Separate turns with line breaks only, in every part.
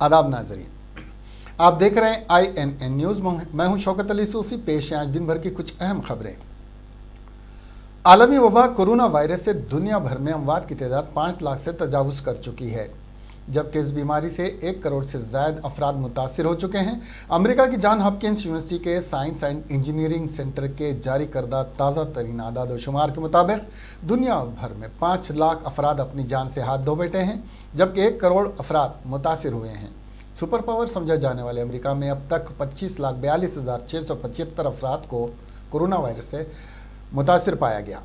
आदाब नाजरीन, आप देख रहे हैं INN न्यूज़। मैं हूं शौकत अली सूफ़ी। पेश हैं आज दिन भर की कुछ अहम खबरें। आलमी वबा कोरोना वायरस से दुनिया भर में अमवात की तादाद 5 लाख से तजावुज़ कर चुकी है, जबकि इस बीमारी से 1 करोड़ से ज़ायद अफराद मुतासिर हो चुके हैं। अमेरिका की जॉन हॉपकिंस यूनिवर्सिटी के साइंस एंड इंजीनियरिंग सेंटर के जारी करदा ताज़ा तरीन आदाद व शुमार के मुताबिक दुनिया भर में 5 लाख अफराद अपनी जान से हाथ धो बैठे हैं, जबकि 1 करोड़ अफराद मुतासिर हुए हैं। सुपर पावर समझा जाने वाले अमेरिका में अब तक 25,42,675 अफराद को कोरोना वायरस से मुतासिर पाया गया,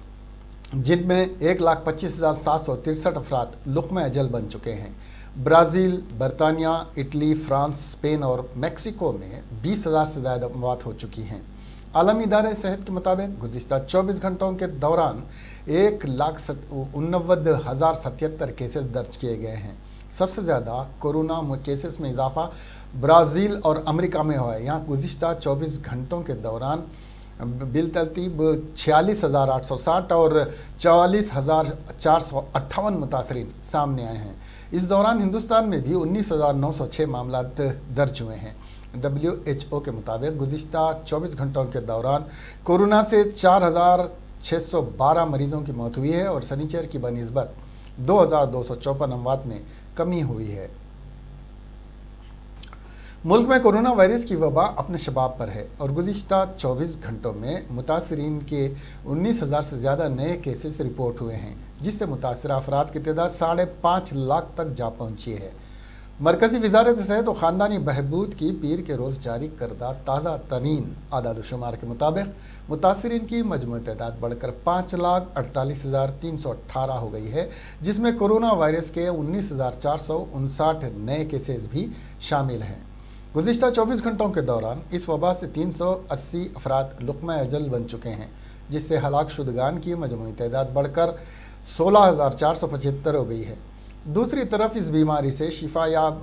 जिनमें 1,25,763 अफराद लुक़्मा अजल बन चुके हैं। ब्राज़ील, बरतानिया, इटली, फ्रांस, स्पेन और मेक्सिको में 20,000 से ज़्यादा अमवात हो चुकी हैं। आलमी इदारे सेहत के मुताबिक गुज़िश्ता 24 घंटों के दौरान 1,89,077 केसेस दर्ज किए गए हैं। सबसे ज़्यादा कोरोना केसेस में इजाफा ब्राज़ील और अमेरिका में हुआ है। यहाँ गुज़िश्ता 24 घंटों के दौरान बिलतरतीब 46,860 और 44,458 मुतासरीन सामने आए हैं। इस दौरान हिंदुस्तान में भी 19,906 मामला दर्ज हुए हैं। WHO के मुताबिक गुज़िश्ता 24 घंटों के दौरान कोरोना से 4,612 मरीजों की मौत हुई है और शनिचर की बनिस्बत 2,254 अमवात में कमी हुई है। मुल्क में कोरोना वायरस की वबा अपने शबाब पर है और गुज़िश्ता 24 घंटों में मुतासरीन के 19,000 से ज़्यादा नए केसेस रिपोर्ट हुए हैं, जिससे मुतासरा अफराद की तादाद 5.5 लाख तक जा पहुँची है। मरकज़ी वज़ारत सेहत और ख़ानदानी बहबूद की पीर के रोज़ जारी करदा ताज़ा तरीन आदाद शुमार के मुताबिक मुतासरीन की मजमूई तादाद बढ़कर 5,48,318 हो गई है, जिसमें कोरोना वायरस के 19,459 नए केसेस भी शामिल हैं। गुज़िश्ता 24 घंटों के दौरान इस वबा से 380 अफराद लुक़्मा अजल बन चुके हैं, जिससे हलाक शुदगान की मजमूई तादाद बढ़कर 16,475 हो गई है। दूसरी तरफ इस बीमारी से शिफायाब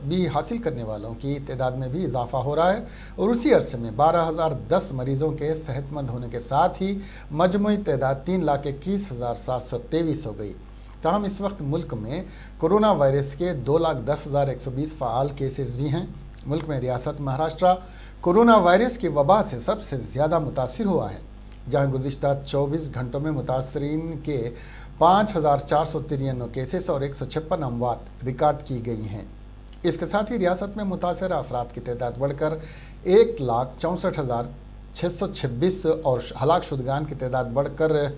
भी हासिल करने वालों की तादाद में भी इजाफा हो रहा है और उसी अरसे में 12,010 मरीज़ों के सेहतमंद होने के साथ ही मजमूई तादाद 3,21,723 हो गई। ताहम इस वक्त मुल्क में कोरोना वायरस के 2,10,120 फ़ाल केसेस भी हैं। मुल्क में रियासत महाराष्ट्र कोरोना वायरस की वबा से सबसे ज़्यादा मुतासिर हुआ है, जहां गुज़िश्ता 24 घंटों में मुतासरीन के 5,493 केसेस और 156 अमवात रिकॉर्ड की गई हैं। इसके साथ ही रियासत में मुतासर अफराद की तादाद बढ़कर 1,64,626 और हलाक शुदगान की तादाद बढ़कर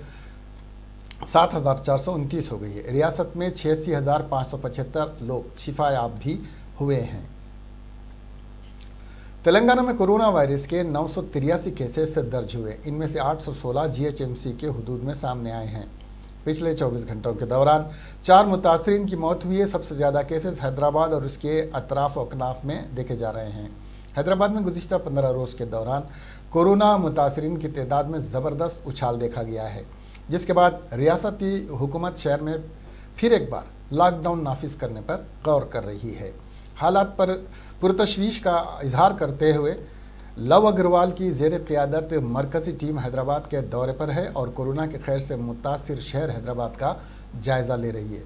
7,429 हो गई है। रियासत में 86,575 लोग शिफायाब भी हुए हैं। तेलंगाना में कोरोना वायरस के 983 केसेस दर्ज हुए, इनमें से 816 GHMC के हुदूद में सामने आए हैं। पिछले 24 घंटों के दौरान 4 मुतासरीन की मौत हुई है। सबसे ज़्यादा केसेस हैदराबाद और उसके अतराफ व अकनाफ में देखे जा रहे हैं। हैदराबाद में गुज़िश्ता 15 रोज़ के दौरान कोरोना मुतासरीन की तादाद में ज़बरदस्त उछाल देखा गया है, जिसके बाद रियासती हुकूमत शहर में फिर एक बार लॉकडाउन नाफिज करने पर गौर कर रही है। हालात पर पुरतशवीश का इजहार करते हुए लव अग्रवाल की ज़ेर क़ियादत मरकज़ी टीम हैदराबाद के दौरे पर है और कोरोना के खैर से मुतासिर शहर हैदराबाद का जायज़ा ले रही है।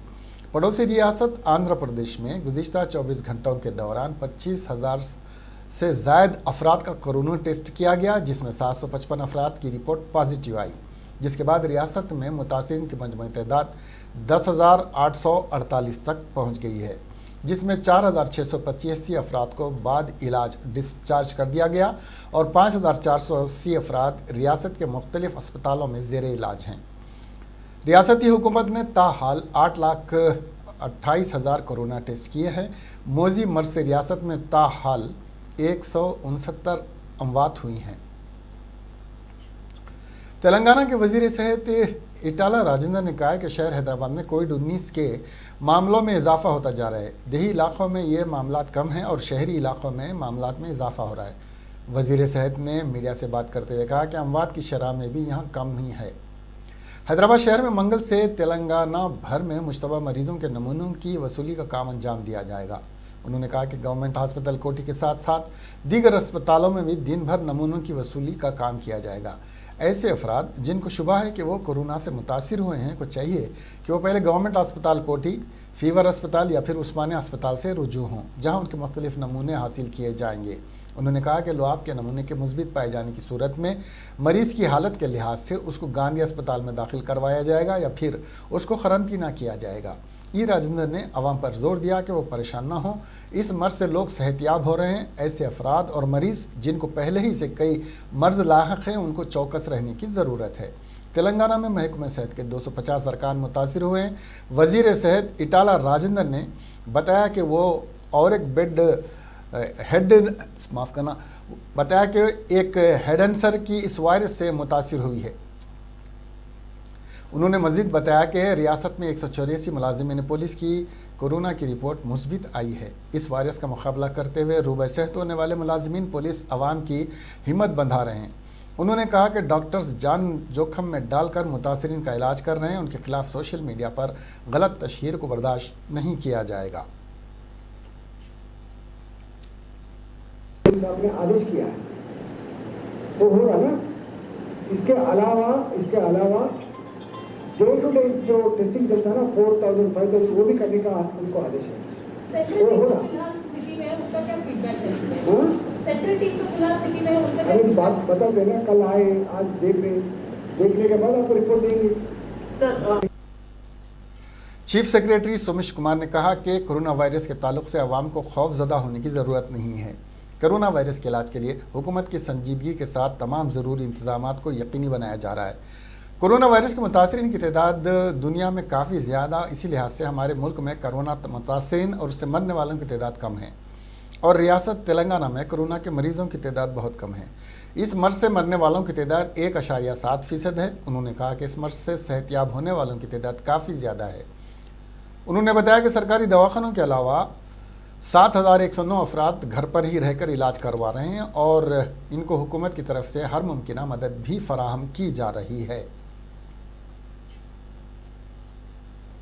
पड़ोसी रियासत आंध्र प्रदेश में गुज़िश्ता 24 घंटों के दौरान 25,000 से ज़ायद अफराद का कोरोना टेस्ट किया गया, जिसमें 755 अफराद की रिपोर्ट पॉजिटिव आई, जिसके बाद रियासत में मुतासिरीन की मजमूई तादाद 10,848 तक पहुँच गई है, जिसमें 4,685 अफराद को बाद इलाज डिस्चार्ज कर दिया गया और 5,480 अफराद रियासत के मुख्तलिफ अस्पतालों में ज़ेर इलाज हैं। रियासती हुकूमत ने ताहाल 8,28,000 कोरोना टेस्ट किए हैं। मौजी मर्ज से रियासत में ताहाल 169 अमवात हुई हैं। तेलंगाना के वज़ीर सेहत इटाला राजेंद्र ने कहा है कि शहर हैदराबाद में कोविड-19 के मामलों में इजाफा होता जा रहा है। देही इलाकों में ये मामलात कम हैं और शहरी इलाकों में मामलात में इजाफा हो रहा है। वज़ीर सेहत ने मीडिया से बात करते हुए कहा कि अमवात की शरह में भी यहाँ कम ही है। हैदराबाद शहर में मंगल से तेलंगाना भर में मुश्तबा मरीजों के नमूनों की वसूली का काम अंजाम दिया जाएगा। उन्होंने कहा कि गवर्नमेंट हॉस्पिटल कोठी के साथ साथ दीगर अस्पतालों में भी दिन भर नमूनों की वसूली का काम किया जाएगा। ऐसे अफराद जिनको शुबा है कि वो कोरोना से मुतासिर हुए हैं को चाहिए कि वो पहले गवर्नमेंट अस्पताल कोठी, फीवर अस्पताल या फिर उस्मानिया अस्पताल से रुजू हों, जहां उनके मुख्तलिफ नमूने हासिल किए जाएंगे। उन्होंने कहा कि लुआब के नमूने के मुस्बित पाए जाने की सूरत में मरीज की हालत के लिहाज से उसको गांधी अस्पताल में दाखिल करवाया जाएगा या फिर उसको खरंतीना किया जाएगा। ई राजेंद्र ने अवाम पर जोर दिया कि वो परेशान ना हो, इस मर्ज से लोग सेहतियाब हो रहे हैं। ऐसे अफराद और मरीज जिनको पहले ही से कई मर्ज लाहक हैं, उनको चौकस रहने की ज़रूरत है। तेलंगाना में महकमे सेहत के 250 अरकान मुतासिर हुए हैं। वजीर सेहत इटाला राजेंद्र ने बताया कि वो और एक एक हेड एंसर की इस वायरस से मुतासिर हुई है। उन्होंने मजीद बताया कि रियासत में 184 मुलाजिमीन पुलिस की कोरोना की रिपोर्ट मुस्बित आई है। इस वायरस का मुकाबला करते हुए रूबे सेहत होने वाले मुलाजिमीन पुलिस अवाम की हिम्मत बंधा रहे हैं। उन्होंने कहा कि डॉक्टर्स जान जोखम में डालकर मुतासरीन का इलाज कर रहे हैं। उनके खिलाफ सोशल मीडिया पर गलत तशहीर को बर्दाश्त नहीं किया जाएगा।
साहब ने आदेश किया है वो होगा ना। इसके अलावा डे टू डे जो टेस्टिंग चलता है ना 4000 5000 वो भी करने का उनको आदेश है। वो होगा। सेंट्रल टीम तो फिलहाल सिटी में उनका अभी बात बता देना, कल आए, आज देखने के बाद आपको रिपोर्ट देंगे।
चीफ सेक्रेटरी सोमेश कुमार ने कहा कि कोरोना वायरस के ताल्लुक से अवाम को खौफजदा होने की ज़रूरत नहीं है। कोरोना वायरस के इलाज के लिए हुकूमत की संजीदगी के साथ तमाम ज़रूरी इंतजामात को यकीनी बनाया जा रहा है। कोरोना वायरस के मुतासरीन की तादाद दुनिया में काफ़ी ज़्यादा, इसी लिहाज से हमारे मुल्क में कोरोना मुतासरीन और उससे मरने वालों की तादाद कम है और रियासत तेलंगाना में कोरोना के मरीज़ों की तादाद बहुत कम है। इस मर्ज से मरने वालों की तादाद 1.7% है। उन्होंने कहा कि इस मर्ज से सेहतियाब होने वालों की तादाद काफ़ी ज़्यादा है। उन्होंने बताया कि सरकारी दवाखानों के अलावा 7109 अफराद घर पर ही रहकर इलाज करवा रहे हैं और इनको हुकूमत की तरफ से हर मुमकिना मदद भी फराहम की जा रही है।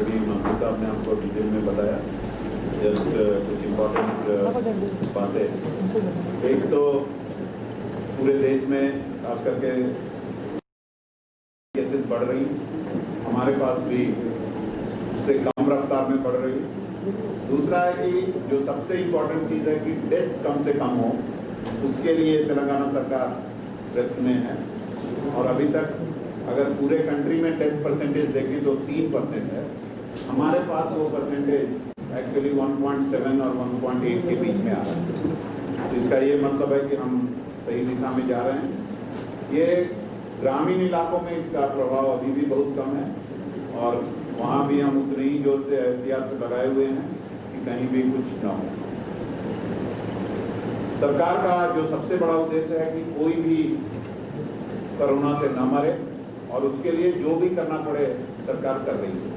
मंत्री साहब ने आपको डिटेल में बताया, जस्ट कुछ इम्पोर्टेंट बातें। एक तो पूरे देश में खास करके केसेस बढ़ रही, हमारे पास भी उससे कम रफ्तार में बढ़ रही। दूसरा है कि जो सबसे इम्पोर्टेंट चीज़ है कि डेथ्स कम से कम हो, उसके लिए तेलंगाना सरकार प्रयत्न में है। और अभी तक अगर पूरे कंट्री में डेथ परसेंटेज देखें तो 3% है। हमारे पास वो परसेंटेज एक्चुअली 1.7 और 1.8 के बीच में आ रहा है। तो इसका ये मतलब है कि हम सही दिशा में जा रहे हैं। ये ग्रामीण इलाकों में इसका प्रभाव अभी भी बहुत कम है और वहाँ भी हम उतने ही जोर से एहतियात लगाए हुए हैं कि कहीं भी कुछ ना हो। सरकार का जो सबसे बड़ा उद्देश्य है कि कोई भी कोरोना से न मरे और उसके लिए जो भी करना पड़े सरकार कर रही है।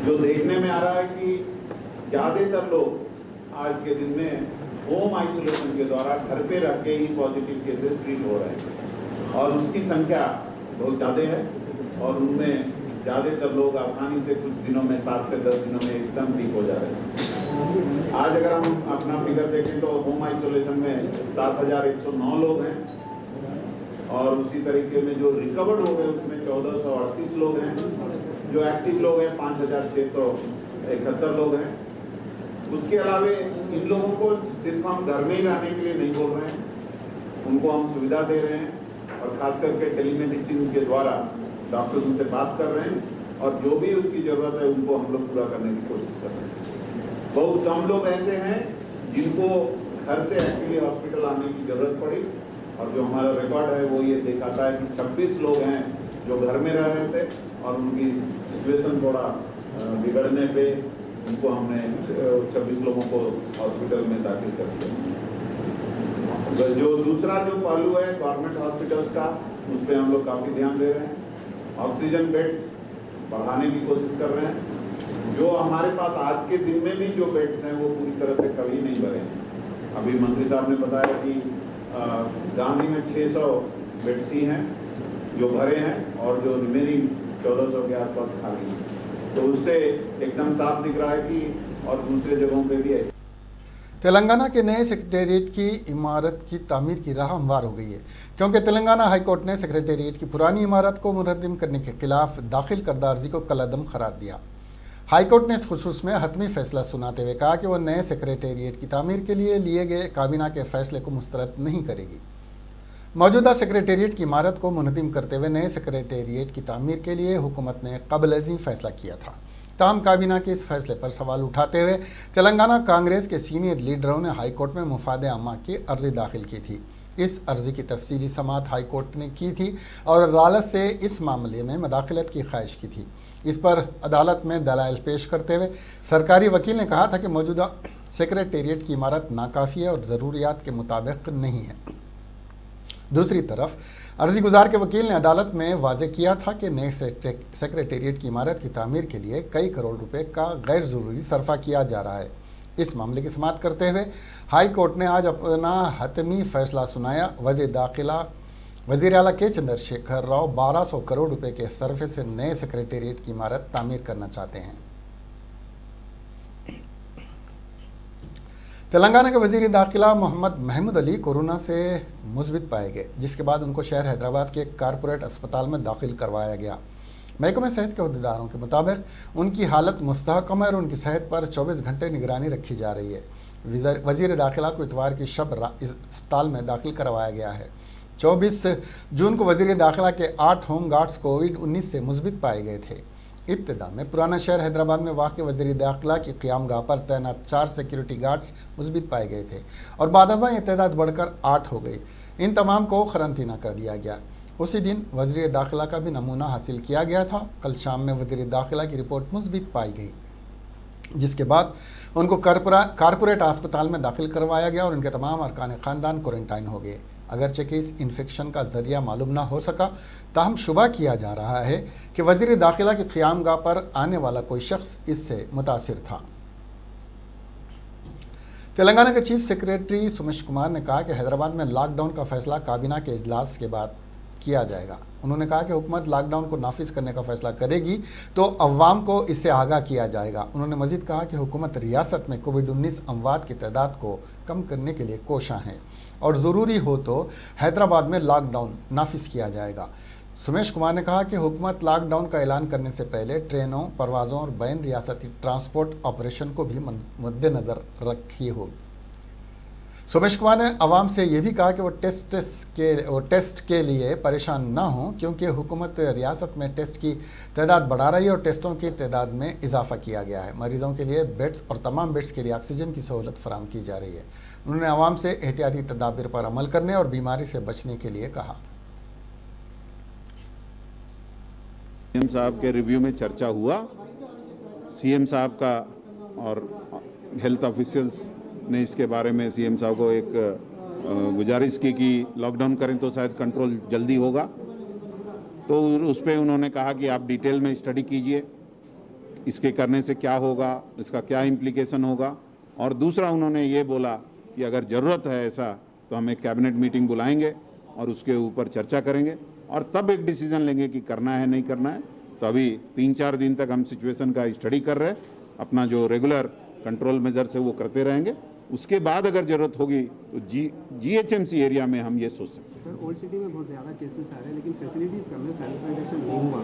जो देखने में आ रहा है कि ज़्यादातर लोग आज के दिन में होम आइसोलेशन के द्वारा घर पे रह के ही पॉजिटिव केसेस ट्रीट हो रहे हैं और उसकी संख्या बहुत ज़्यादा है और उनमें ज़्यादातर लोग आसानी से कुछ दिनों में 7 से 10 दिनों में एकदम ठीक हो जा रहे हैं। आज अगर हम अपना फिगर देखें तो होम आइसोलेशन में 7109 लोग हैं और उसी तरीके में जो रिकवर्ड हो गए उसमें 1438 लोग हैं। जो एक्टिव लोग हैं 5671 लोग हैं। उसके अलावा इन लोगों को सिर्फ हम घर में ही रहने के लिए नहीं बोल रहे हैं, उनको हम सुविधा दे रहे हैं और खास करके टेलीमेडिसिन के द्वारा डॉक्टर्स उनसे बात कर रहे हैं और जो भी उसकी ज़रूरत है उनको हम लोग पूरा करने की कोशिश कर रहे हैं। बहुत कम लोग ऐसे हैं जिनको घर से एक्चुअली हॉस्पिटल आने की ज़रूरत पड़ी और जो हमारा रिकॉर्ड है वो ये दिखाता है कि 26 लोग हैं जो घर में रह रहे थे और उनकी सिचुएशन थोड़ा बिगड़ने पे उनको हमने 26 लोगों को हॉस्पिटल में दाखिल कर दिया। जो दूसरा जो पहलू है गवर्नमेंट हॉस्पिटल्स का, उस पर हम लोग काफ़ी ध्यान दे रहे हैं। ऑक्सीजन बेड्स बढ़ाने की कोशिश कर रहे हैं। जो हमारे पास आज के दिन में भी जो बेड्स हैं वो पूरी तरह से कभी नहीं भरे हैं। अभी मंत्री साहब ने बताया कि गांधी में 600 बेड्स ही हैं जो भरे हैं और जो रिमेनिंग 1400 के आसपास खाली हैं। तो उससे एकदम साफ दिख रहा है कि और दूसरे जगहों पे भी ऐसे।
तेलंगाना के नए सेक्रेटेरिएट की इमारत की तामीर की राह हमवार हो गई है, क्योंकि तेलंगाना हाईकोर्ट ने सेक्रेटेरिएट की पुरानी इमारत को मुनहदम करने के खिलाफ दाखिल करदा अर्जी को कलअदम करार दिया। हाईकोर्ट ने इस खुसूस में हतमी फैसला सुनाते हुए कहा कि वह नए सेक्रेटेरिएट की तामीर के लिए गए काबीना के फैसले को मुस्तरद नहीं करेगी। मौजूदा सेक्रेटेरिएट की इमारत को मुनहदम करते हुए नए सेक्रेटेरिएट की तामीर के लिए हुकूमत ने कबल अज़ीं फैसला किया था। ताहम काबीना के इस फैसले पर सवाल उठाते हुए तेलंगाना कांग्रेस के सीनियर लीडरों ने हाईकोर्ट में मुफाद आमा की अर्जी दाखिल की थी। इस अर्जी की तफसीली समाअत हाईकोर्ट ने की थी और अदालत से इस मामले में मदाखलत की ख्वाहिश की थी। इस पर अदालत में दलाइल पेश करते हुए सरकारी वकील ने कहा था कि मौजूदा सेक्रेटेरिएट की इमारत नाकाफ़ी है और ज़रूरियात के मुताबिक नहीं है। दूसरी तरफ अर्जी गुजार के वकील ने अदालत में वाज़े किया था कि नए सेक्रेटेरिएट की इमारत की तामीर के लिए कई करोड़ रुपए का गैर ज़रूरी सरफा किया जा रहा है। इस मामले की समाअत करते हुए हाई कोर्ट ने आज अपना हतमी फैसला सुनाया। वज़ीर आला के चंद्रशेखर राव 1200 करोड़ रुपए के सरफे से नए सेक्रेटेरिएट की इमारत तामीर करना चाहते हैं। तेलंगाना के वज़ीर दाखिला मोहम्मद महमूद अली कोरोना से मुस्बित पाए गए, जिसके बाद उनको शहर हैदराबाद के कारपोरेट अस्पताल में दाखिल करवाया गया। महकमे सेहत के अहदेदारों के मुताबिक उनकी हालत मुस्तहकम है और उनकी सेहत पर 24 घंटे निगरानी रखी जा रही है। वज़ीर दाखिला को इतवार की शब अस्पताल में दाखिल करवाया गया है। 24 जून को वज़ीर दाखिला के 8 होम गार्ड्स कोविड-19 से मुस्बित पाए गए थे। इब्तिदा में पुराना शहर हैदराबाद में वाक़ वज़ीर दाखिला की क़यामगाह पर तैनात 4 सिक्योरिटी गार्ड्स मुस्बित पाए गए थे और बादअज़ां ये तादाद बढ़कर 8 हो गई। इन तमाम को क़रंतीना कर दिया गया। उसी दिन वज़ीर दाखिला का भी नमूना हासिल किया गया था। कल शाम में वज़ीर दाखिला की रिपोर्ट मुस्बित पाई गई, जिसके बाद उनको कारपोरेट अस्पताल में दाखिल करवाया गया और उनके तमाम अरकान ख़ानदान क्वारंटाइन हो गए। अगरचे कि इस इन्फेक्शन का ज़रिया मालूम ना हो सका, ताहम शुबा किया जा रहा है कि वज़ीर दाखिला की क़यामगाह पर आने वाला कोई शख्स इससे मुतासिर था। तेलंगाना के चीफ सेक्रेटरी सुमेश कुमार ने कहा कि हैदराबाद में लॉकडाउन का फैसला काबीना के इजलास के बाद किया जाएगा। उन्होंने कहा कि हुकूमत लॉकडाउन को नाफिज करने का फैसला करेगी तो अवाम को इससे आगाह किया जाएगा। उन्होंने मजीद कहा कि हुकूमत रियासत में कोविड-19 अमवात की तादाद को कम करने के लिए कोशां है और ज़रूरी हो तो हैदराबाद में लॉकडाउन नाफिज किया जाएगा। सुमेश कुमार ने कहा कि हुकूमत लॉकडाउन का ऐलान करने से पहले ट्रेनों, परवाज़ों और बैन रियासती ट्रांसपोर्ट ऑपरेशन को भी मद्देनज़र रखी होगी। सुमेश कुमार ने अवाम से यह भी कहा कि वो टेस्ट के लिए परेशान ना हों, क्योंकि हुकूमत रियासत में टेस्ट की तादाद बढ़ा रही है और टेस्टों की तादाद में इजाफा किया गया है। मरीज़ों के लिए बेड्स और तमाम बेड्स के लिए ऑक्सीजन की सहूलत फराहम की जा रही है। उन्होंने अवाम से एहतियाती तदाबीर पर अमल करने और बीमारी से बचने के लिए कहा।
सीएम साहब के रिव्यू में चर्चा हुआ। सीएम साहब का और हेल्थ ऑफिशियल्स ने इसके बारे में सीएम साहब को एक गुजारिश की कि लॉकडाउन करें तो शायद कंट्रोल जल्दी होगा। तो उस पर उन्होंने कहा कि आप डिटेल में स्टडी कीजिए, इसके करने से क्या होगा, इसका क्या इम्प्लीकेशन होगा। और दूसरा उन्होंने ये बोला कि अगर ज़रूरत है ऐसा तो हम एक कैबिनेट मीटिंग बुलाएंगे और उसके ऊपर चर्चा करेंगे और तब एक डिसीज़न लेंगे कि करना है नहीं करना है। तो अभी 3-4 दिन तक हम सिचुएशन का स्टडी कर रहे हैं, अपना जो रेगुलर कंट्रोल मेजर्स है वो करते रहेंगे। उसके बाद अगर ज़रूरत होगी तो जीएचएमसी एरिया में हम ये सोच सकते हैं।
सर, ओल्ड सिटी में बहुत ज़्यादा केसेस आ रहे हैं, लेकिन फैसिलिटीज़ कम है, सैनिटाइजेशन नहीं हुआ,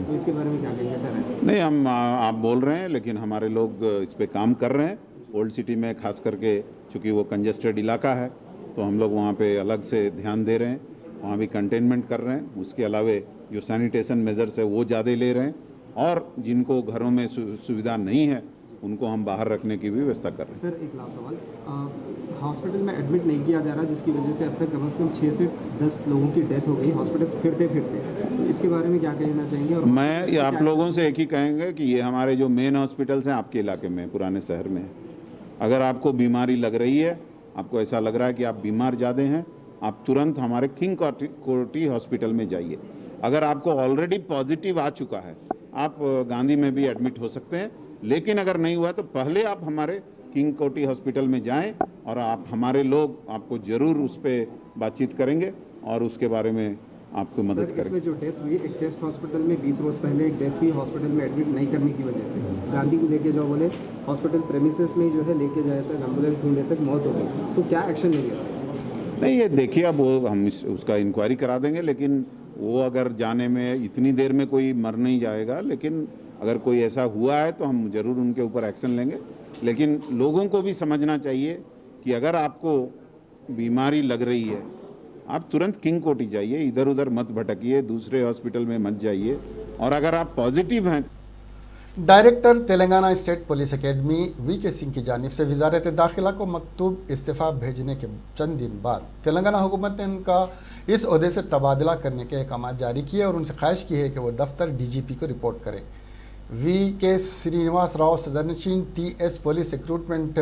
तो इसके बारे में क्या कहेंगे सर?
नहीं, हम आप बोल रहे हैं, लेकिन हमारे लोग इस पे काम कर रहे हैं। ओल्ड सिटी में खास करके चूँकि वो कंजेस्टेड इलाका है तो हम लोग वहाँ पे अलग से ध्यान दे रहे हैं, वहाँ भी कंटेनमेंट कर रहे हैं। उसके अलावे जो सैनिटेशन मेजर्स है वो ज़्यादा ले रहे हैं और जिनको घरों में सुविधा नहीं है उनको हम बाहर रखने की भी व्यवस्था कर रहे हैं।
सर, एक लास्ट सवाल, हॉस्पिटल में एडमिट नहीं किया जा रहा, जिसकी वजह से अब तक कम से कम 6 से 10 लोगों की डेथ हो गई हॉस्पिटल फिरते, तो इसके बारे में क्या कहना चाहेंगे? और
मैं आप लोगों से एक ही कहेंगे कि ये हमारे जो मेन हॉस्पिटल्स हैं आपके इलाके में, पुराने शहर में, अगर आपको बीमारी लग रही है, आपको ऐसा लग रहा है कि आप बीमार ज़्यादा हैं, आप तुरंत हमारे किंग कोटी हॉस्पिटल में जाइए। अगर आपको ऑलरेडी पॉजिटिव आ चुका है, आप गांधी में भी एडमिट हो सकते हैं, लेकिन अगर नहीं हुआ तो पहले आप हमारे किंग कोटी हॉस्पिटल में जाएं और आप हमारे लोग आपको ज़रूर उस पर बातचीत करेंगे और उसके बारे में आपको मदद
सर,
करें।
इसमें जो डेथ हुई एक चेस्ट हॉस्पिटल में 20 रोज पहले एक डेथ हुई हॉस्पिटल में एडमिट नहीं करने की वजह से। गांधी को लेके जाओ बोले हॉस्पिटल प्रेमिसेस में जो है लेके जाए तक एम्बुलेंस ढूंढने तक मौत हो गई, तो क्या एक्शन लेंगे सर?
नहीं, ये देखिए, अब वो हम उसका इंक्वायरी करा देंगे, लेकिन वो अगर जाने में इतनी देर में कोई मर नहीं जाएगा, लेकिन अगर कोई ऐसा हुआ है तो हम ज़रूर उनके ऊपर एक्शन लेंगे। लेकिन लोगों को भी समझना चाहिए कि अगर आपको बीमारी लग रही है, आप तुरंत किंग कोटी जाइए, इधर उधर मत भटकिए, दूसरे हॉस्पिटल में मत जाइए। और अगर आप पॉजिटिव हैं,
director Telangana state police academy VK. Singh की जानिब से वजारत दाखिला को मकतूब इस्तीफ़ा भेजने के चंद दिन बाद तेलंगाना हुकूमत ने उनका इस ओहदे से तबादला करने के अहकाम जारी किए और उनसे ख्वाहिश की है कि वो दफ्तर DGP को रिपोर्ट करें। V.K. श्रीनिवास राव सदरनशीन T.S. Police recruitment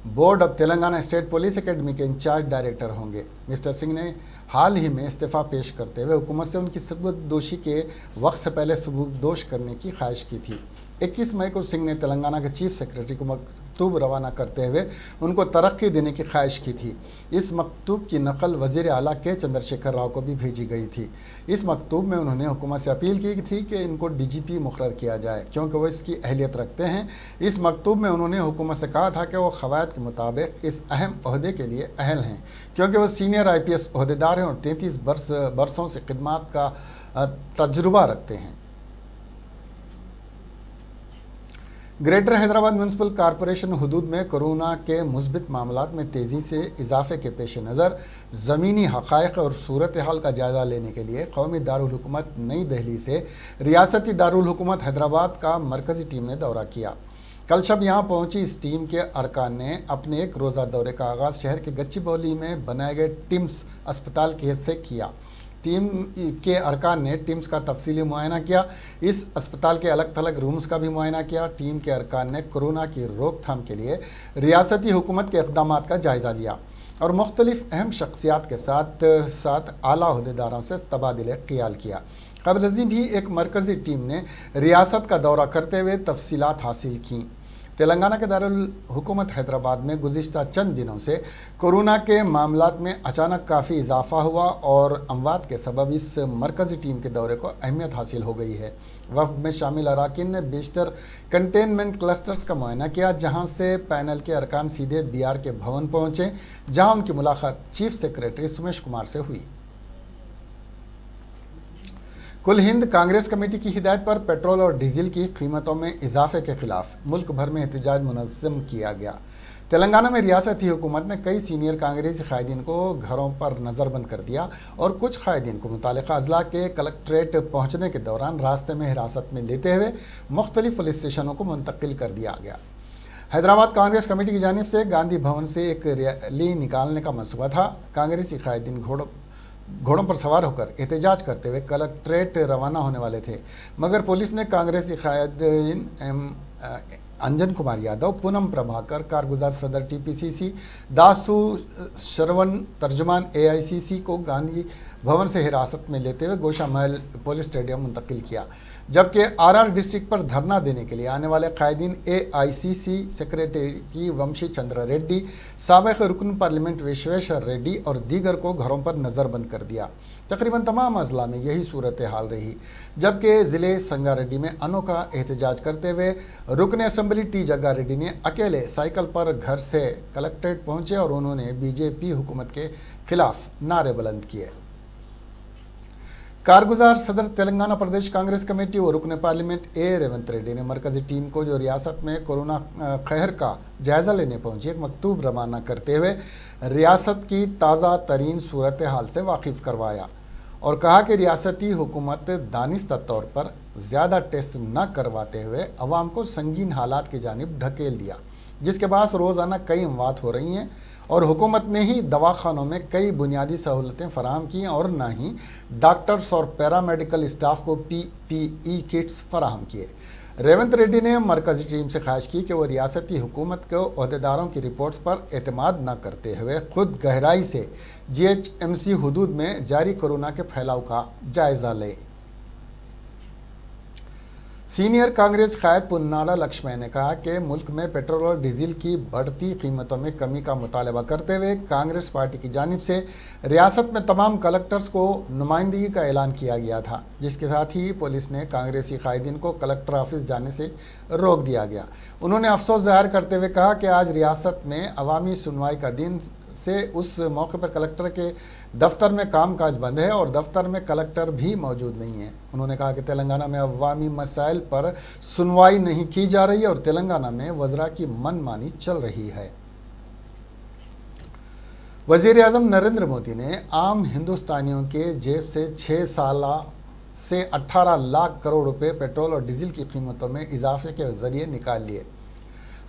board of Telangana state police academy के इंचार्ज डायरेक्टर होंगे। मिस्टर सिंह ने हाल ही में इस्तीफ़ा पेश करते हुए हुकूमत से उनकी सबूतदोशी के वक्त से पहले सबूतदोश करने की ख्वाहिश की थी। 21 मई को सिंह ने तेलंगाना के चीफ सेक्रेटरी को मकतूब रवाना करते हुए उनको तरक्की देने की ख्वाहिश की थी। इस मकतूब की नकल वज़ीर आला के चंद्रशेखर राव को भी भेजी गई थी। इस मकतूब में उन्होंने हुकूमत से अपील की थी कि इनको DGP मुकर्रर किया जाए क्योंकि वो इसकी अहलियत रखते हैं। इस मकतूब में उन्होंने हुकूमत से कहा था कि वो क़वायद के मुताबिक इस अहम ओहदे के लिए अहल हैं क्योंकि वो सीनियर IPS ओहदेदार हैं और 33 बरसों से खिदमत का तजुर्बा रखते हैं। ग्रेटर हैदराबाद म्यूनसिपल कॉरपोरेशन हुदूद में कोरोना के मुस्बित मामलात में तेज़ी से इजाफे के पेश नज़र ज़मीनी हक़ाइक़ और सूरत हाल का जायज़ा लेने के लिए कौमी दारुल हुकूमत नई दिल्ली से रियासती दारुल हुकूमत हैदराबाद का मरकज़ी टीम ने दौरा किया। कल शब यहाँ पहुंची इस टीम के अरकान ने अपने एक रोज़ा दौरे का आगाज़ शहर के गच्चीबौली में बनाए गए टिम्स अस्पताल के से किया। टीम के अरकान ने टिम्स का तफसीली मुआयना किया। इस अस्पताल के अलग थलग रूम्स का भी मुआयना किया। टीम के अरकान ने कोरोना की रोकथाम के लिए रियासती हुकूमत के इक़दाम का जायज़ा लिया और मुख्तलिफ अहम शख्सियात के साथ साथ आला ओहदेदारों से तबादिले ख़याल किया। क़ब्ल अज़ीं भी एक मरकज़ी टीम ने रियासत का दौरा करते हुए तफसीलात हासिल की। तेलंगाना के दारुल हुकूमत हैदराबाद में गुज़िश्ता चंद दिनों से कोरोना के मामलात में अचानक काफ़ी इजाफा हुआ और अमवात के सबब इस मरकज़ी टीम के दौरे को अहमियत हासिल हो गई है। वफ़द में शामिल अरकान ने बेशतर कंटेनमेंट क्लस्टर्स का मुआयना किया जहां से पैनल के अरकान सीधे BR के भवन पहुंचे जहां उनकी मुलाकात चीफ सेक्रेटरी सुमेश कुमार से हुई। कुल हिंद कांग्रेस कमेटी की हिदायत पर पेट्रोल और डीजल की कीमतों में इजाफे के खिलाफ मुल्क भर में एहतजाज मुनज़्ज़म किया गया। तेलंगाना में रियासती हुकूमत ने कई सीनियर कांग्रेसी कायदीन को घरों पर नज़रबंद कर दिया और कुछ कायदीन को मुतालिका अजला के कलेक्ट्रेट पहुँचने के दौरान रास्ते में हिरासत में लेते हुए मुख्तलिफ पुलिस स्टेशनों को मुंतकिल कर दिया गया। हैदराबाद कांग्रेस कमेटी की जानिब से गांधी भवन से एक रैली निकालने का मनसूबा था। कांग्रेसी कायदीन घोड़ों पर सवार होकर एहतजाज करते हुए कलेक्ट्रेट रवाना होने वाले थे, मगर पुलिस ने कांग्रेसी कायदीन अंजन कुमार यादव, पूनम प्रभाकर, कारगुजार सदर TPCC, दासू श्रवण तर्जुमान AICC को गांधी भवन से हिरासत में लेते हुए गोशा महल पुलिस स्टेडियम मुंतकिल किया, जबकि RR डिस्ट्रिक्ट पर धरना देने के लिए आने वाले कायदीन AICC सेक्रेटरी वंशी चंद्र रेड्डी, साबिक़ रुकन पार्लियामेंट विश्वेश्वर रेड्डी और दीगर को घरों पर नज़रबंद कर दिया। तकरीबन तमाम अजला में यही सूरत हाल रही, जबकि ज़िले संगारेड्डी में अनोखा एहतजाज करते हुए रुकन असम्बली T जग्गा रेड्डी ने अकेले साइकिल पर घर से कलेक्ट्रेट पहुंचे और उन्होंने BJP हुकूमत के खिलाफ नारे बुलंद किए। कारगुजार सदर तेलंगाना प्रदेश कांग्रेस कमेटी और रुकन पार्लियामेंट A रेवंत रेड्डी ने मरकजी टीम को जो रियासत में कोरोना कहर का जायज़ा लेने पहुंची एक मकतूब रवाना करते हुए रियासत की ताज़ा तरीन सूरत हाल से वाकिफ़ करवाया और कहा कि रियासती हुकूमत दानिस्ता तौर पर ज़्यादा टेस्ट न करवाते हुए अवाम को संगीन हालात की जानिब ढकेल दिया, जिसके बाद रोज़ाना कई अमवात हो रही हैं और हुकूमत ने ही दवाखानों में कई बुनियादी सहूलतें फराहम की और ना ही डॉक्टर्स और पैरामेडिकल स्टाफ को PPE किट्स फराहम किए। रेवंत रेड्डी ने मरकजी टीम से ख्वाहिश की कि वो रियासती हुकूमत को अहदेदारों की रिपोर्ट्स पर एतमाद न करते हुए खुद गहराई से GHMC हुदूद में जारी कोरोना के फैलाव का जायज़ा ले। सीनियर कांग्रेस कायद पुन्नाला लक्ष्मण ने कहा कि मुल्क में पेट्रोल और डीजल की बढ़ती कीमतों में कमी का मुतालबा करते हुए कांग्रेस पार्टी की जानिब से रियासत में तमाम कलेक्टर्स को नुमाइंदगी का ऐलान किया गया था, जिसके साथ ही पुलिस ने कांग्रेसी कायदीन को कलेक्टर ऑफिस जाने से रोक दिया गया। उन्होंने अफसोस जाहिर करते हुए कहा कि आज रियासत में अवामी सुनवाई का दिन से उस मौके पर कलेक्टर के दफ्तर में कामकाज बंद है और दफ्तर में कलेक्टर भी मौजूद नहीं है। उन्होंने कहा कि तेलंगाना में अवामी मसाइल पर सुनवाई नहीं की जा रही है और तेलंगाना में वज़रा की मनमानी चल रही है। वज़ीर-ए-आज़म नरेंद्र मोदी ने आम हिंदुस्तानियों के जेब से 6 साल से 18 लाख करोड़ रुपए पेट्रोल और डीजल की कीमतों में इजाफे के जरिए निकाल लिए।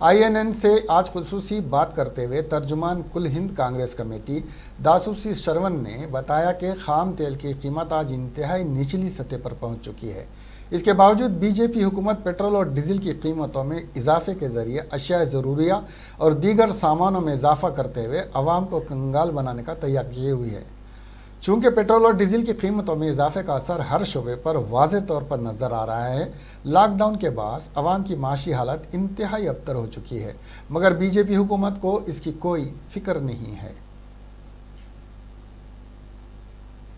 INN से आज खुसूसी बात करते हुए तर्जुमान कुल हिंद कांग्रेस कमेटी दासूसी शरवण ने बताया कि खाम तेल की कीमत आज इंतहाई निचली सतह पर पहुंच चुकी है। इसके बावजूद बीजेपी हुकूमत पेट्रोल और डीजल की कीमतों में इजाफे के जरिए अशिया ज़रूरिया और दीगर सामानों में इजाफा करते हुए आवाम को कंगाल बनाने का तैयार किए हुई है। चूँकि पेट्रोल और डीजल की कीमतों में इजाफे का असर हर शोबे पर वाज़े तौर पर नज़र आ रहा है। लॉकडाउन के बाद आवाम की माशी हालत इंतहाई अबतर हो चुकी है, मगर बीजेपी हुकूमत को इसकी कोई फिक्र नहीं है।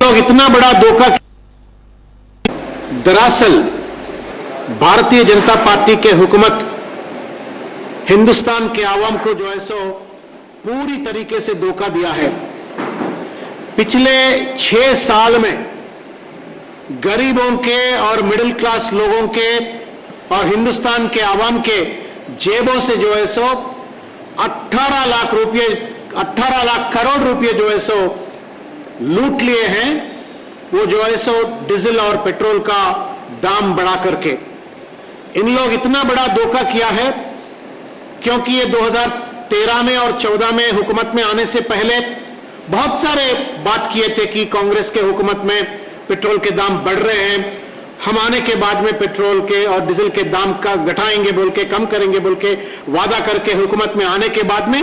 लोग इतना बड़ा धोखा, दरअसल भारतीय जनता पार्टी के हुकूमत हिंदुस्तान के आवाम को जो है सो पूरी तरीके से धोखा दिया है। पिछले 6 साल में गरीबों के और मिडिल क्लास लोगों के और हिंदुस्तान के आवाम के जेबों से जो है सो 18 लाख करोड़ रुपए जो है सो लूट लिए हैं। वो जो है सो डीजल और पेट्रोल का दाम बढ़ा करके इन लोग इतना बड़ा धोखा किया है, क्योंकि ये 2013 में और 14 में हुकूमत में आने से पहले बहुत सारे बात किए थे कि कांग्रेस के हुकूमत में पेट्रोल के दाम बढ़ रहे हैं, हम आने के बाद में पेट्रोल के और डीजल के दाम का घटाएंगे बोल के, कम करेंगे बोल के वादा करके हुकूमत में आने के बाद में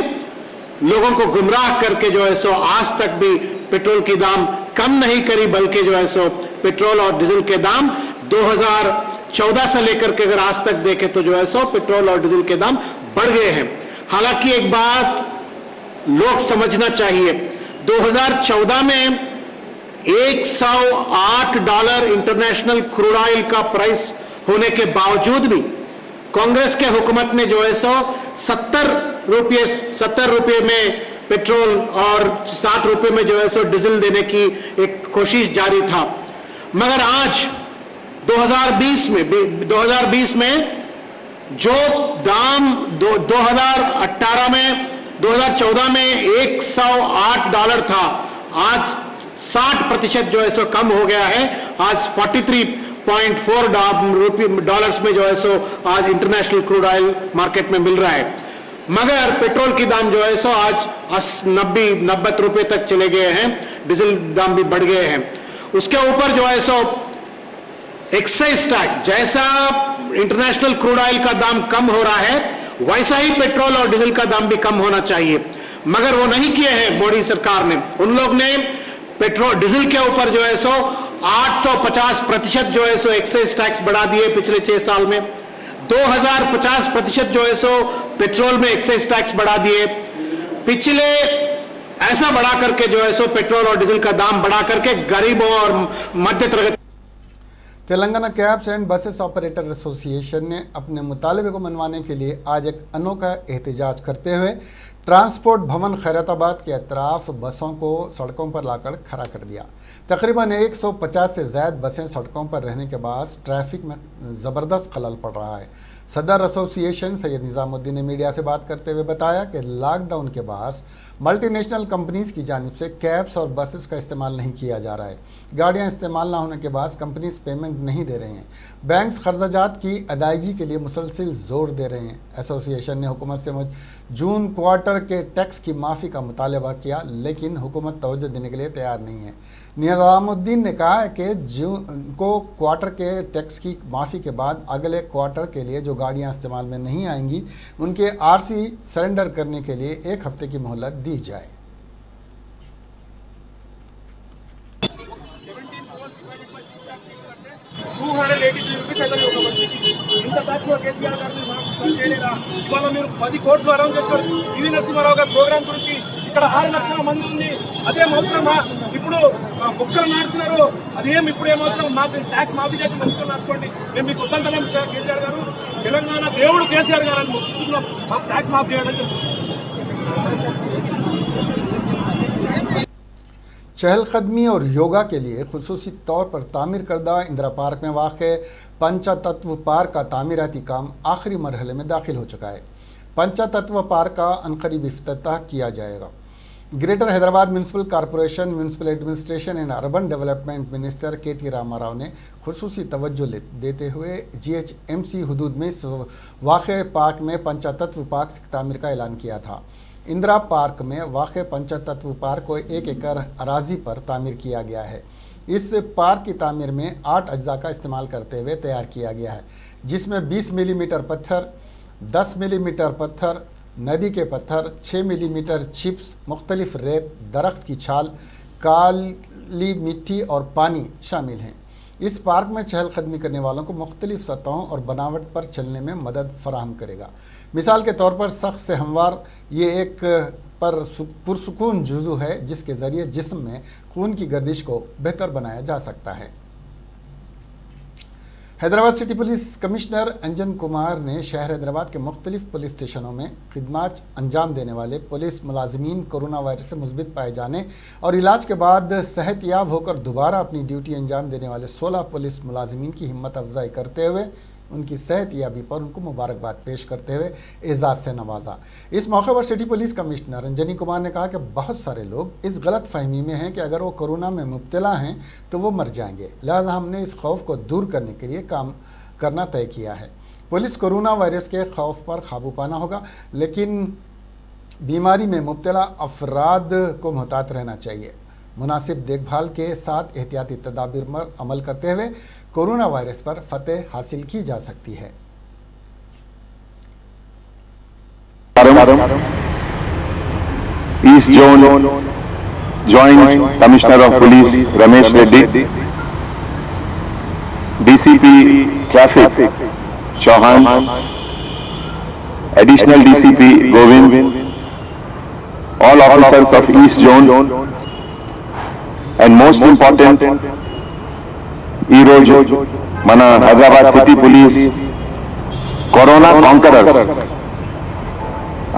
लोगों को गुमराह करके जो है सो आज तक भी पेट्रोल की दाम कम नहीं करी, बल्कि जो है सो पेट्रोल और डीजल के दाम 2014 से लेकर के अगर आज तक देखें तो जो है सो पेट्रोल और डीजल के दाम बढ़ गए हैं। हालांकि एक बात लोग समझना चाहिए, 2014 में $108 इंटरनेशनल क्रूड ऑयल का प्राइस होने के बावजूद भी कांग्रेस के हुकूमत ने जो है सो 70 रुपए में पेट्रोल और 60 रुपए में जो है सो डीजल देने की एक कोशिश जारी था। मगर आज 2020 में जो दाम 2014 में $108 था, आज 60% जो है सो कम हो गया है। आज $43.4 में जो है सो आज इंटरनेशनल क्रूड ऑयल मार्केट में मिल रहा है। मगर पेट्रोल की दाम जो है सो आज 90 रुपए तक चले गए हैं, डीजल दाम भी बढ़ गए हैं। उसके ऊपर जो है सो एक्साइज टैक्स, जैसा इंटरनेशनल क्रूड ऑयल का दाम कम हो रहा है वैसा ही पेट्रोल और डीजल का दाम भी कम होना चाहिए, मगर वो नहीं किए हैं मोदी सरकार ने। उन लोग ने पेट्रोल डीजल के ऊपर जो है सो 850% जो है सो एक्साइज टैक्स बढ़ा दिए पिछले 6 साल में। 2050% जो है सो पेट्रोल में एक्साइज टैक्स बढ़ा दिए। पिछले ऐसा बढ़ा करके जो है सो पेट्रोल और डीजल का दाम बढ़ा करके गरीबों और मध्य तृतीय
Telangana cabs and buses operator association ने अपने मुतालबे को मनवाने के लिए आज एक अनोखा एहतजाज करते हुए ट्रांसपोर्ट भवन खैरताबाद के अतराफ बसों को सड़कों पर लाकर खड़ा कर दिया। तकरीबन 150 से ज़्यादा बसें सड़कों पर रहने के बाद ट्रैफिक में ज़बरदस्त खलल पड़ रहा है। सदर एसोसिएशन सैयद निज़ामुद्दीन ने मीडिया से बात करते हुए बताया कि लॉकडाउन के बाद मल्टीनेशनल कंपनीज की जानिब से कैब्स और बसेस का इस्तेमाल नहीं किया जा रहा है। गाड़ियां इस्तेमाल ना होने के बाद कंपनीज पेमेंट नहीं दे रहे हैं। बैंक्स खर्चाजात की अदायगी के लिए मुसलसिल जोर दे रहे हैं। एसोसिएशन ने हुकूमत से जून क्वार्टर के टैक्स की माफ़ी का मुतालबा किया, लेकिन हुकूमत तवज्जो देने के लिए तैयार नहीं है। निज़ामुद्दीन ने कहा है कि जून को क्वार्टर के टैक्स की माफ़ी के बाद अगले क्वार्टर के लिए जो गाड़ियां इस्तेमाल में नहीं आएंगी उनके आरसी सरेंडर करने के लिए 1 हफ्ते की मोहलत दी जाए।
$283 ఇంత తక్కువ కేసీఆర్ గారిని మనం చేయలేదా? ఇవాళ మీరు 10 కోట్లు అరౌండ్ చెప్పారు పివి నరసింహారావు గారి ప్రోగ్రామ్ గురించి. ఇక్కడ 6 లక్షల మంది ఉంది, అదేం అవసరమా? ఇప్పుడు కుక్కలు నాటుతున్నారు, అదేం ఇప్పుడు ఏం అవసరం? మాకు ట్యాక్స్ మాఫీ చేసి మంచిగా నాటుకోండి, మేము మీకు వద్దంటలేం కేసీఆర్ గారు. తెలంగాణ దేవుడు కేసీఆర్ గారు అని మొత్తుకున్నాం, మాకు ట్యాక్స్ మాఫీ చేయడం చెప్తున్నాం.
चहलकदमी और योगा के लिए खुसूसी तौर पर तामीर करदा इंदिरा पार्क में वाक़ पंचतत्व पार्क का तामीराती काम आखिरी मरहले में दाखिल हो चुका है। पंचतत्व पार्क का अनकरीब इफ्तिताह किया जाएगा। Greater Hyderabad municipal corporation, municipal administration and urban development minister K T. Rama Rao ने खुसूसी तवज्जो देते हुए GHMC हदूद में इस वाक़ पार्क में पंचतत्व पार्क की तामीर का ऐलान किया था। इंदिरा पार्क में वाक़ पंचतत्व पार्क को 1 एकड़ अराजी पर तामीर किया गया है। इस पार्क की तामीर में 8 अज्जा का इस्तेमाल करते हुए तैयार किया गया है, जिसमें 20 मिलीमीटर पत्थर, 10 मिलीमीटर पत्थर, नदी के पत्थर, 6 मिलीमीटर चिप्स, मुख्तलिफ रेत, दरख्त की छाल, काली मिट्टी और पानी शामिल हैं। इस पार्क में चहलकदमी करने वालों को मुख्तलिफ सतहों और बनावट पर चलने में मदद फराहम करेगा। मिसाल के तौर पर सख्त से हमवार ये एक पुरसुकून जुज़ू है जिसके ज़रिए जिस्म में खून की गर्दिश को बेहतर बनाया जा सकता है। हैदराबाद सिटी पुलिस कमिश्नर अंजन कुमार ने शहर हैदराबाद के मुख्तलिफ पुलिस स्टेशनों में खिदमत अंजाम देने वाले पुलिस मुलाजिमीन कोरोना वायरस से मुस्बित पाए जाने और इलाज के बाद सेहतयाब होकर दोबारा अपनी ड्यूटी अंजाम देने वाले 16 पुलिस मुलाजिमीन की हिम्मत अफजाई करते हुए उनकी सेहतयाबी पर उनको मुबारकबाद पेश करते हुए एजाज़ से नवाजा। इस मौके पर city police commissioner Anjani Kumar ने कहा कि बहुत सारे लोग इस गलत फहमी में हैं कि अगर वो कोरोना में मुब्तला हैं तो वो मर जाएंगे, लिहाजा हमने इस खौफ को दूर करने के लिए काम करना तय किया है। पुलिस कोरोना वायरस के खौफ पर काबू पाना होगा, लेकिन बीमारी में मुब्तला अफराद को मुहतात रहना चाहिए। मुनासिब देखभाल के साथ एहतियाती तदाबीर पर अमल करते हुए कोरोना वायरस पर फतेह हासिल की जा सकती है।
East Zone Joint Commissioner of Police Ramesh Reddy, DCP Traffic Chauhan, Additional DCP Govind, all officers of East Zone, and most important, ఈ రోజు మన Hyderabad city police corona conquerors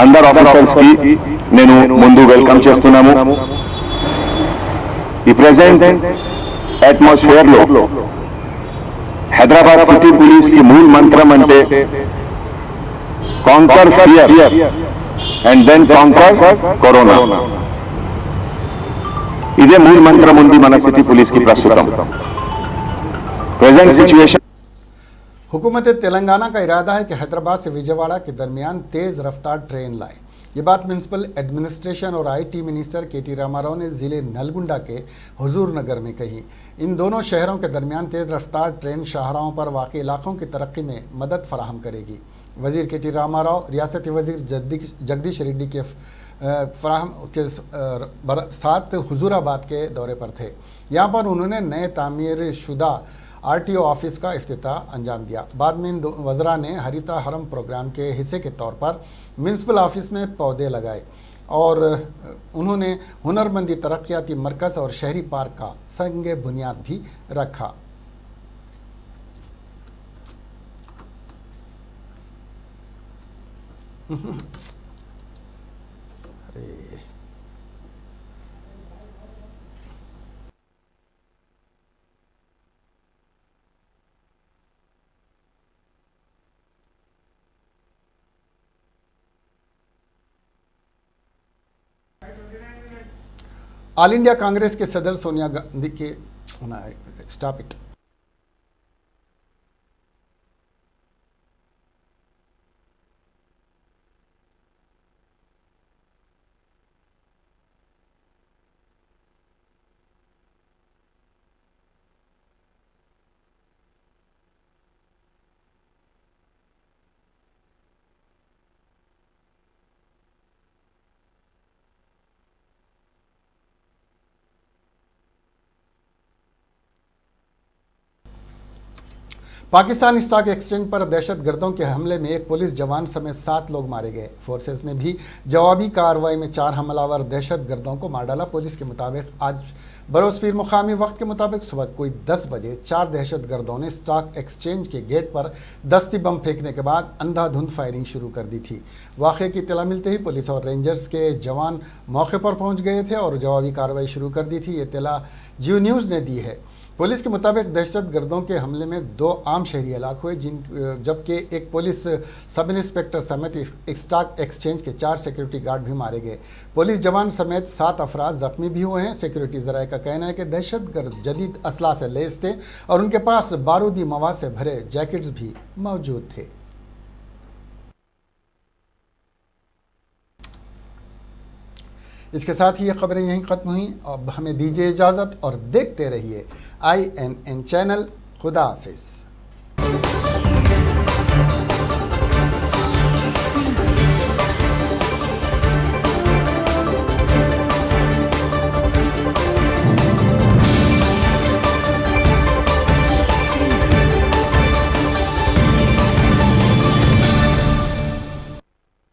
అందరు ఆఫీసర్స్ కి నేను ముందు వెల్కమ్ చేస్తున్నాము। ఈ ప్రెజెంట్ అట్మాస్ఫియర్ లో హైదరాబాద్ సిటీ పోలీస్ కి మూల మంత్రం అంటే conquer fear and then conquer corona. ఇదే మూల మంత్రం ఉంది మన సిటీ పోలీస్ కి ప్రస్తుతం। प्रेजेंट सिचुएशन
हुकूमत तेलंगाना का इरादा है कि हैदराबाद से विजयवाड़ा के दरमियान तेज़ रफ्तार ट्रेन लाए। ये बात म्यूनसिपल एडमिनिस्ट्रेशन और IT मिनिस्टर के.टी. रामाराव ने ज़िले नलगुंडा के हुजूर नगर में कही। इन दोनों शहरों के दरमियान तेज़ रफ्तार ट्रेन शाहराहों पर वाक़ इलाकों की तरक्की में मदद फराहम करेगी। वज़ीर के.टी. रामाराव रियासती वज़ीर जगदीश रेड्डी के फराहम के साथ हुजूराबाद के दौरे पर थे। यहाँ पर उन्होंने नए तामीर शुदा RTO ऑफिस का इफ्तिताह अंजाम दिया। बाद में इन वज़रा ने हरिता हरम प्रोग्राम के हिस्से के तौर पर म्यूनसिपल ऑफिस में पौधे लगाए और उन्होंने हुनरमंदी तरक्याती मरकज़ और शहरी पार्क का संग बुनियाद भी रखा। ऑल इंडिया कांग्रेस के सदर सोनिया गांधी के stop it. Pakistan stock exchange पर दहशतगर्दों के हमले में एक पुलिस जवान समेत 7 लोग मारे गए। फोर्सेस ने भी जवाबी कार्रवाई में 4 हमलावर दहशतगर्दों को मार डाला। पुलिस के मुताबिक आज बरोज़पीर मुकामी वक्त के मुताबिक सुबह कोई 10 बजे 4 दहशतगर्दों ने स्टॉक एक्सचेंज के गेट पर दस्ती बम फेंकने के बाद अंधाधुंध फायरिंग शुरू कर दी थी। वाक़े की इत्तला मिलते ही पुलिस और रेंजर्स के जवान मौके पर पहुंच गए थे और जवाबी कार्रवाई शुरू कर दी थी। ये इत्तला जियो न्यूज़ ने दी है। पुलिस के मुताबिक दहशतगर्दों के हमले में 2 आम शहरी हलाक हुए, जबकि एक पुलिस सब इंस्पेक्टर समेत स्टॉक एक्सचेंज के 4 सिक्योरिटी गार्ड भी मारे गए। पुलिस जवान समेत 7 अफराद जख्मी भी हुए हैं। सिक्योरिटी ज़राए का कहना है कि दहशतगर्द जदीद असला से लैस थे और उनके पास बारूदी मवाद से भरे जैकेट्स भी मौजूद थे। इसके साथ ही ये खबरें यहीं ख़त्म हुई। अब हमें दीजिए इजाज़त और देखते रहिए INN चैनल। खुदा हाफिज़।